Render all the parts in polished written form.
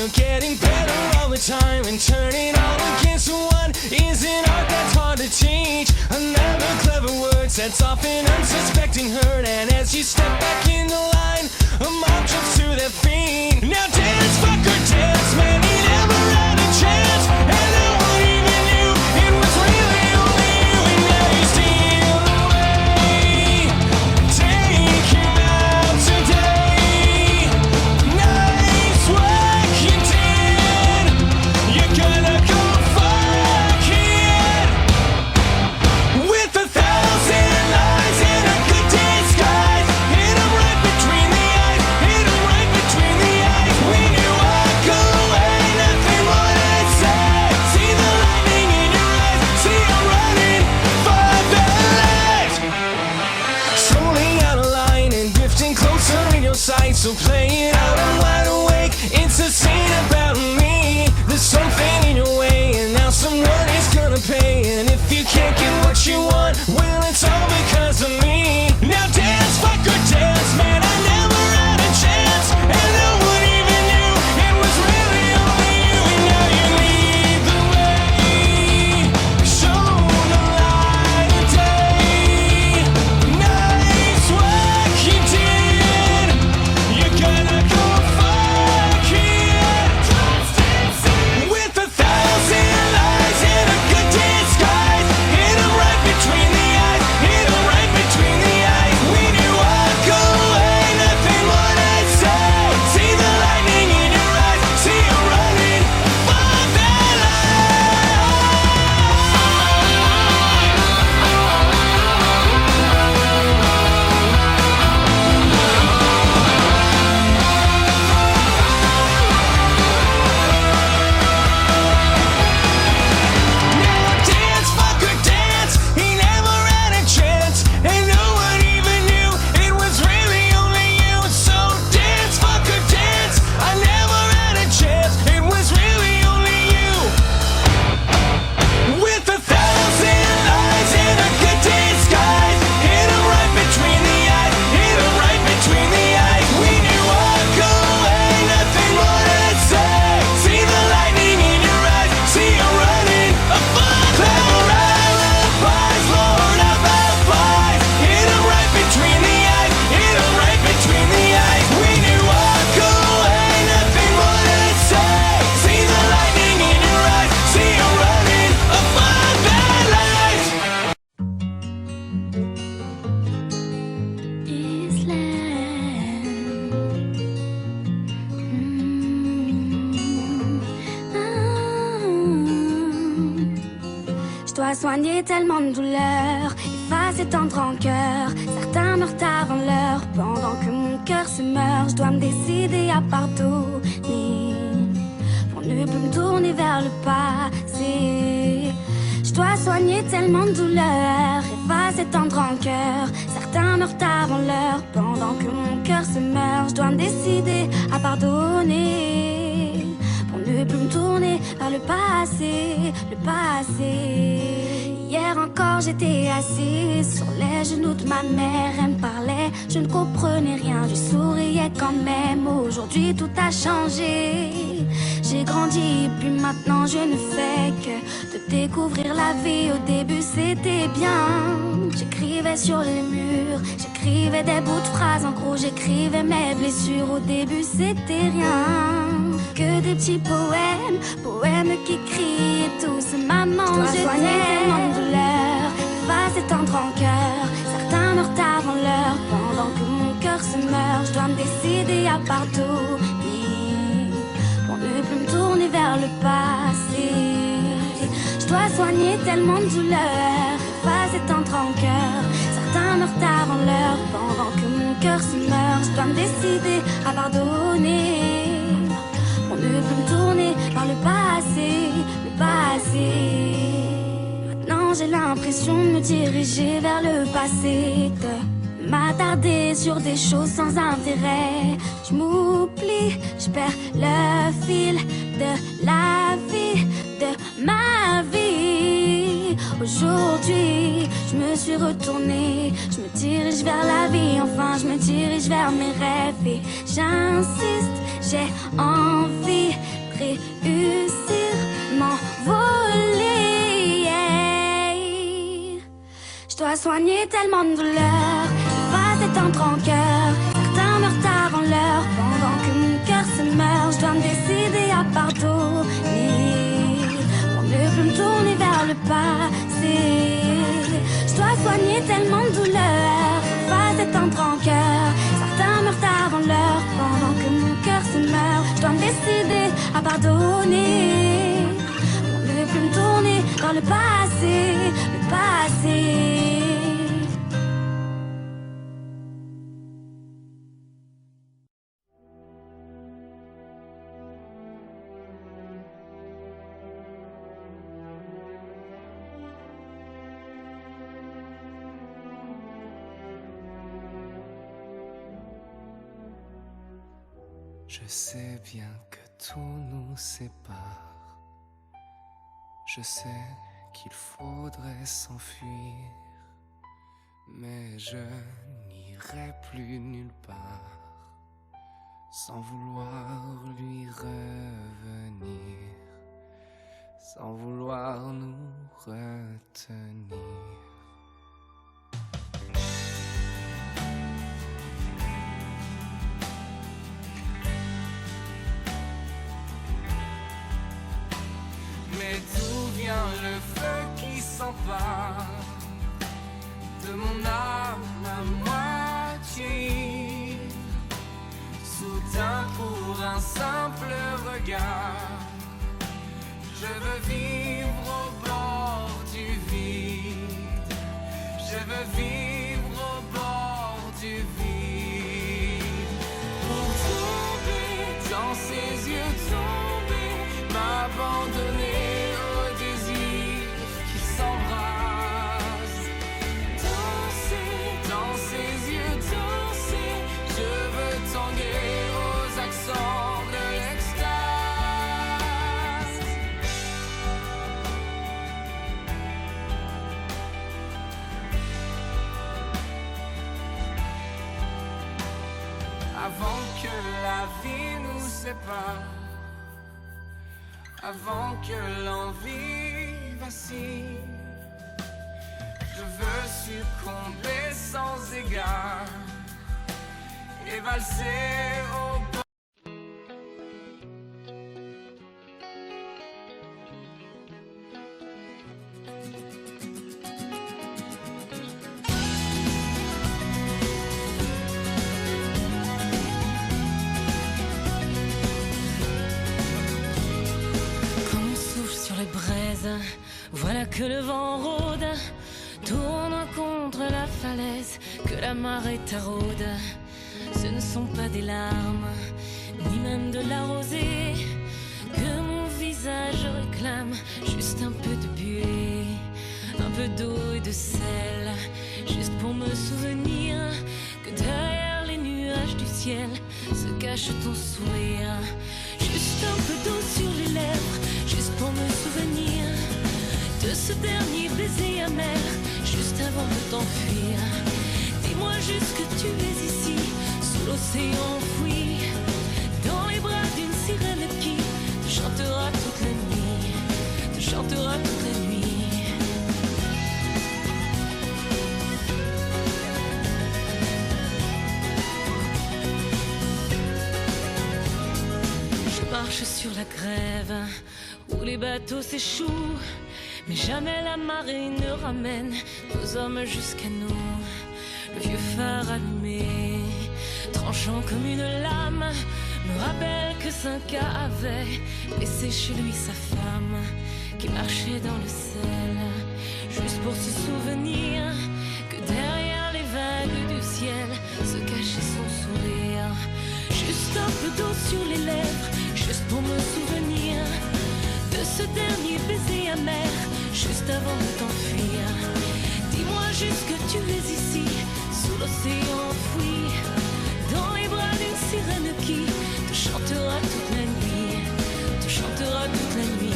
you're getting better all the time, and turning all against one is an art that's hard to teach. Another clever word sets off an unsuspecting hurt, and as you step back in the line, a mob jumps to their feet. Now dance, fuck or dance, man, he never had a chance, and no one even knew it was really only you, and now you steal away. Take him out today. Nice work you did. You're gonna go fuck it. With 1,000 lies in a good disguise, hit him right between the eyes, hit him right between the eyes. When you walk away, nothing more to say. See the lightning in your eyes, see him running for the light. Slowly out of line and drifting closer in your sight, so play it out, I'm wide awake. It's a scene about me. There's something in your way, and now someone is gonna pay. And if you can't get what you want, well, it's all because of me. Now dance, fuck or dance, man, I never had a chance, and no one even knew it was really only you, and now you lead the way. Show the light of day. Nice work you did. You're gonna go fuck it. With 1,000 lies in a good disguise, hit 'em right between the eyes, hit 'em right between the eyes. When you walk away, nothing more to say. See the lightning in your eyes, see you running for their Now dance, fuck or dance, he never had a chance, and no one even knew it was really only you. So dance, fuck or dance, I never had a chance, it was really only you. With 1,000 lies in a good disguise, hit 'em right between the eyes, hit 'em right between the eyes. When you walk away, nothing more to say. See the lightning in your eyes, see you running a fuck. Clever alibis, Lord of advice. Hit 'em right between the eyes, hit 'em right between the eyes. When you walk away, nothing more to say. See the lightning in your eyes, see you running a fuck that life. Je dois soigner tellement de douleurs, effacer tant de rancœur. Certains meurent avant l'heure, pendant que mon cœur se meurt. Je dois me décider à pardonner, pour ne plus me tourner vers le passé. Je dois soigner tellement de douleurs, effacer tant de rancœur. Certains meurent avant l'heure, pendant que mon cœur se meurt. Je dois me décider à pardonner, pour ne plus me tourner vers le passé, le passé. Hier encore j'étais assise sur les genoux de ma mère. Elle me parlait, je ne comprenais rien, je souriais quand même. Aujourd'hui tout a changé, j'ai grandi, puis maintenant je ne fais que de découvrir la vie. Au début c'était bien, j'écrivais sur les murs, j'écrivais des bouts de phrases, en gros j'écrivais mes blessures. Au début c'était rien, que des petits poèmes, poèmes qui crient et tout. C'est maman, je soignais tellement de douleurs, effacer tant de rancœur. Certains meurent avant l'heure, pendant que mon cœur se meurt. Je dois me décider à pardonner, pour ne plus me tourner vers le passé. Je dois soigner tellement de douleurs, effacer tant de rancœur. Certains meurent avant l'heure, pendant que mon cœur se meurt. Je dois me décider à pardonner, pour ne plus me tourner vers le passé, le passé. Maintenant j'ai l'impression de me diriger vers le passé, de m'attarder sur des choses sans intérêt. Je m'oublie, je perds le fil de la vie, de ma vie. Aujourd'hui, je me suis retournée, je me dirige vers la vie, enfin je me dirige vers mes rêves. Et j'insiste, j'ai envie réussir, m'envoler. Je dois soigner tellement de douleurs, effacer tant de rancœur. Certains meurent avant l'heure, pendant que mon cœur se meurt. Je dois me décider à pardonner, pour ne plus me tourner vers le passé. Je dois soigner tellement de douleurs, effacer tant de rancœur. Certains meurent avant l'heure, pendant que mon cœur se meurt. Je dois me décider à pardonner, pour ne plus me tourner vers le passé, le passé. Je sais bien que tout nous sépare. Je sais qu'il faudrait s'enfuir, mais je n'irai plus nulle part sans vouloir lui revenir, sans vouloir nous retenir. Mais d'où vient le feu qui s'empare de mon âme à moitié? Soudain pour un simple regard, je veux vivre au bord du vide. Je veux vivre au bord du vide. Pour tomber dans ses yeux, tomber, m'abandonner. Avant que la vie nous sépare, avant que l'envie vacille, je veux succomber sans égard et valser au bord. Voilà que le vent rôde, tourne contre la falaise, que la marée taraude. Ce ne sont pas des larmes, ni même de la rosée, que mon visage réclame, juste un peu de buée, un peu d'eau et de sel, juste pour me souvenir que derrière les nuages du ciel se cache ton sourire. Juste un peu d'eau sur les lèvres, juste pour me souvenir de ce dernier baiser amer, juste avant de t'enfuir. Dis-moi juste que tu es ici, sous l'océan enfoui, dans les bras d'une sirène qui te chantera toute la nuit, te chantera toute la nuit. Je marche sur la grève où les bateaux s'échouent, mais jamais la marée ne ramène nos hommes jusqu'à nous. Le vieux phare allumé, tranchant comme une lame, me rappelle que Cinqa avait laissé chez lui sa femme, qui marchait dans le sel, juste pour se souvenir que derrière les vagues du ciel se cachait son sourire. Juste un peu d'eau sur les lèvres, juste pour me souvenir de ce dernier baiser amer, juste avant de t'enfuir. Dis-moi juste que tu es ici, sous l'océan enfoui, dans les bras d'une sirène qui te chantera toute la nuit, te chantera toute la nuit.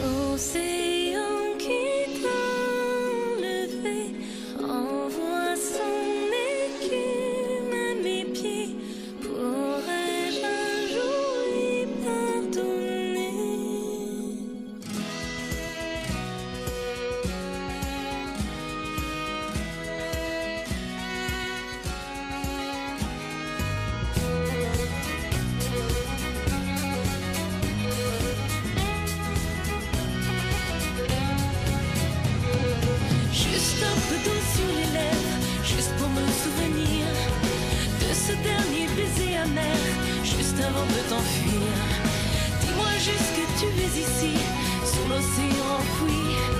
L'océan qui t'enveloppe avant de t'enfuir. Dis-moi juste que tu es ici, sous l'océan enfoui.